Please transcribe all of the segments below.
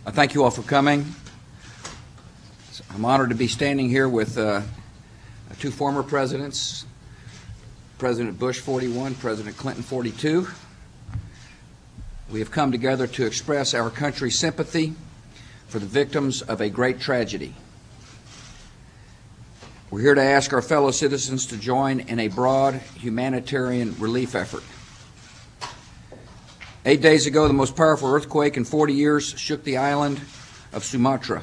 I thank you all for coming. I'm honored to be standing here with two former presidents, President Bush 41, President Clinton 42. We have come together to express our country's sympathy for the victims of a great tragedy. We're here to ask our fellow citizens to join in a broad humanitarian relief effort. 8 days ago, the most powerful earthquake in 40 years shook the island of Sumatra.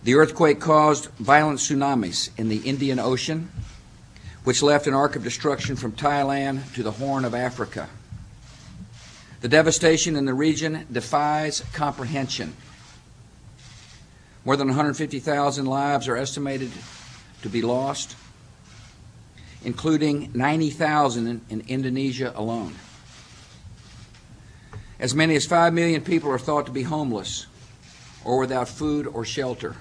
The earthquake caused violent tsunamis in the Indian Ocean, which left an arc of destruction from Thailand to the Horn of Africa. The devastation in the region defies comprehension. More than 150,000 lives are estimated to be lost, including 90,000 in Indonesia alone. As many as 5 million people are thought to be homeless or without food or shelter.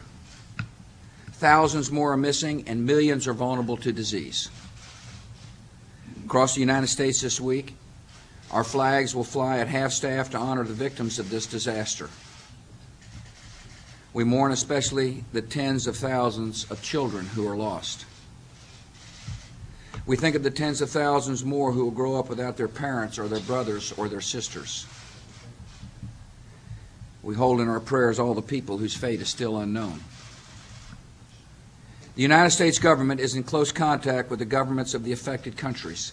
Thousands more are missing, and millions are vulnerable to disease. Across the United States this week, our flags will fly at half-staff to honor the victims of this disaster. We mourn especially the tens of thousands of children who are lost. We think of the tens of thousands more who will grow up without their parents or their brothers or their sisters. We hold in our prayers all the people whose fate is still unknown. The United States government is in close contact with the governments of the affected countries,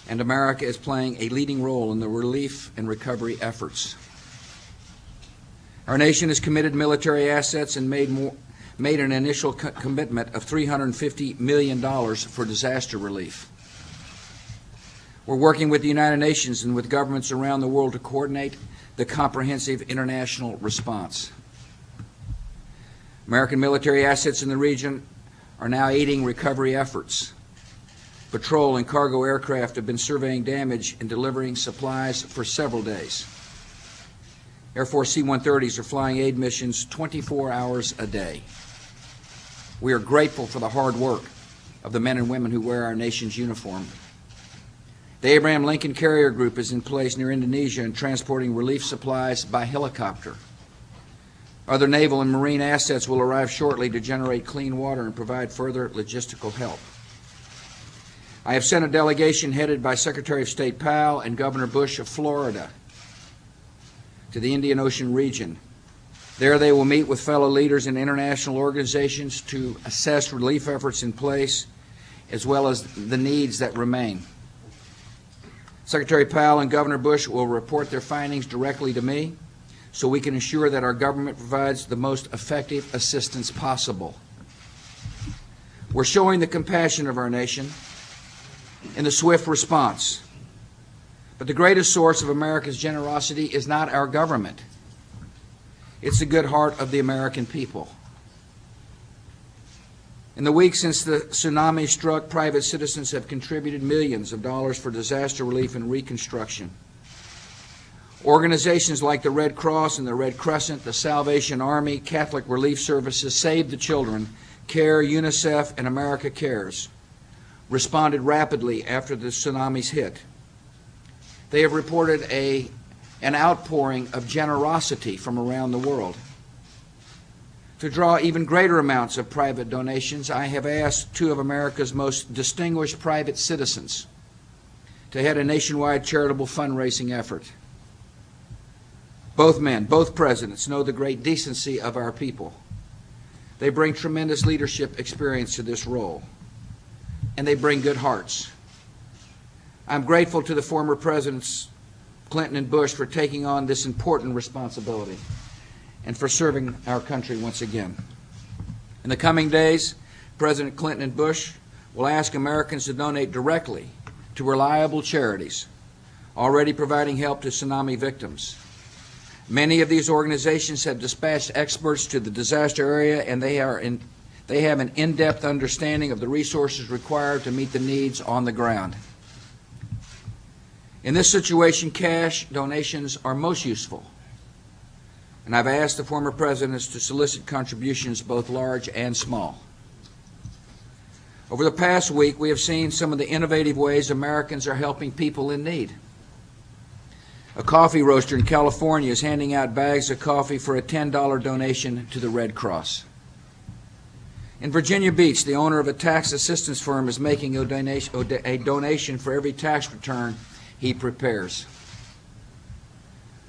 and America is playing a leading role in the relief and recovery efforts. Our nation has committed military assets and made an initial commitment of $350 million for disaster relief. We're working with the United Nations and with governments around the world to coordinate the comprehensive international response. American military assets in the region are now aiding recovery efforts. Patrol and cargo aircraft have been surveying damage and delivering supplies for several days. Air Force C-130s are flying aid missions 24 hours a day. We are grateful for the hard work of the men and women who wear our nation's uniform. The Abraham Lincoln Carrier Group is in place near Indonesia and transporting relief supplies by helicopter. Other naval and marine assets will arrive shortly to generate clean water and provide further logistical help. I have sent a delegation headed by Secretary of State Powell and Governor Bush of Florida to the Indian Ocean region. There they will meet with fellow leaders in international organizations to assess relief efforts in place as well as the needs that remain. Secretary Powell and Governor Bush will report their findings directly to me so we can ensure that our government provides the most effective assistance possible. We're showing the compassion of our nation in the swift response. But the greatest source of America's generosity is not our government. It's the good heart of the American people. In the weeks since the tsunami struck, private citizens have contributed millions of dollars for disaster relief and reconstruction. Organizations like the Red Cross and the Red Crescent, the Salvation Army, Catholic Relief Services, Save the Children, CARE, UNICEF, and America Cares responded rapidly after the tsunamis hit. They have reported an outpouring of generosity from around the world. To draw even greater amounts of private donations, I have asked two of America's most distinguished private citizens to head a nationwide charitable fundraising effort. Both men, both presidents, know the great decency of our people. They bring tremendous leadership experience to this role, and they bring good hearts. I'm grateful to the former presidents Clinton and Bush for taking on this important responsibility and for serving our country once again. In the coming days, President Clinton and Bush will ask Americans to donate directly to reliable charities already providing help to tsunami victims. Many of these organizations have dispatched experts to the disaster area, and they have an in-depth understanding of the resources required to meet the needs on the ground. In this situation, cash donations are most useful, and I've asked the former presidents to solicit contributions both large and small. Over the past week, we have seen some of the innovative ways Americans are helping people in need. A coffee roaster in California is handing out bags of coffee for a $10 donation to the Red Cross. In Virginia Beach, the owner of a tax assistance firm is making a donation for every tax return he prepares.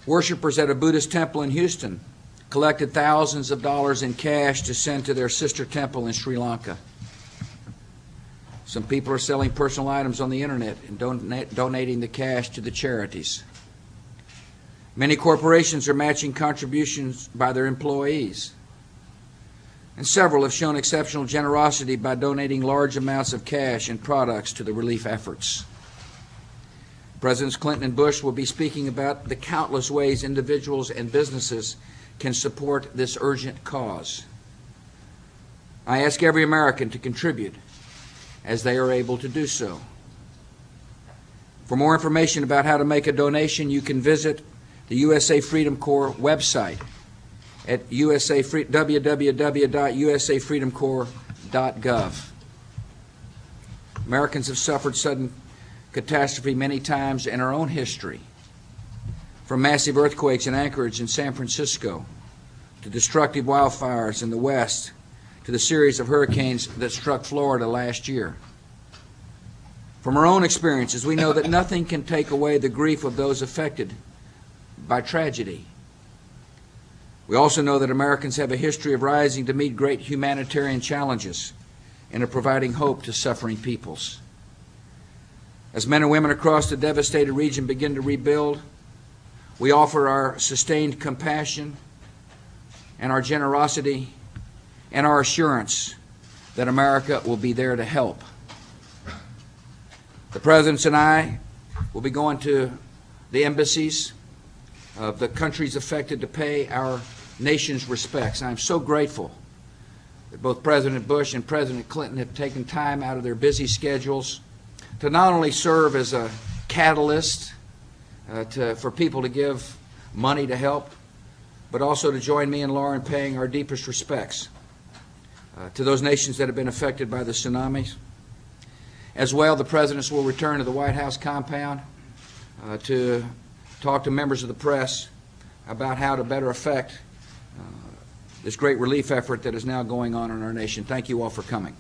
Worshippers at a Buddhist temple in Houston collected thousands of dollars in cash to send to their sister temple in Sri Lanka. Some people are selling personal items on the internet and donating the cash to the charities. Many corporations are matching contributions by their employees. And several have shown exceptional generosity by donating large amounts of cash and products to the relief efforts. Presidents Clinton and Bush will be speaking about the countless ways individuals and businesses can support this urgent cause. I ask every American to contribute as they are able to do so. For more information about how to make a donation, you can visit the USA Freedom Corps website at www.usafreedomcorps.gov. Americans have suffered sudden catastrophe many times in our own history, from massive earthquakes in Anchorage and San Francisco, to destructive wildfires in the West, to the series of hurricanes that struck Florida last year. From our own experiences, we know that nothing can take away the grief of those affected by tragedy. We also know that Americans have a history of rising to meet great humanitarian challenges and of providing hope to suffering peoples. As men and women across the devastated region begin to rebuild, we offer our sustained compassion and our generosity and our assurance that America will be there to help. The presidents and I will be going to the embassies of the countries affected to pay our nation's respects. I'm so grateful that both President Bush and President Clinton have taken time out of their busy schedules to not only serve as a catalyst for people to give money to help, but also to join me and Laura in paying our deepest respects to those nations that have been affected by the tsunamis. As well, the presidents will return to the White House compound to talk to members of the press about how to better affect this great relief effort that is now going on in our nation. Thank you all for coming.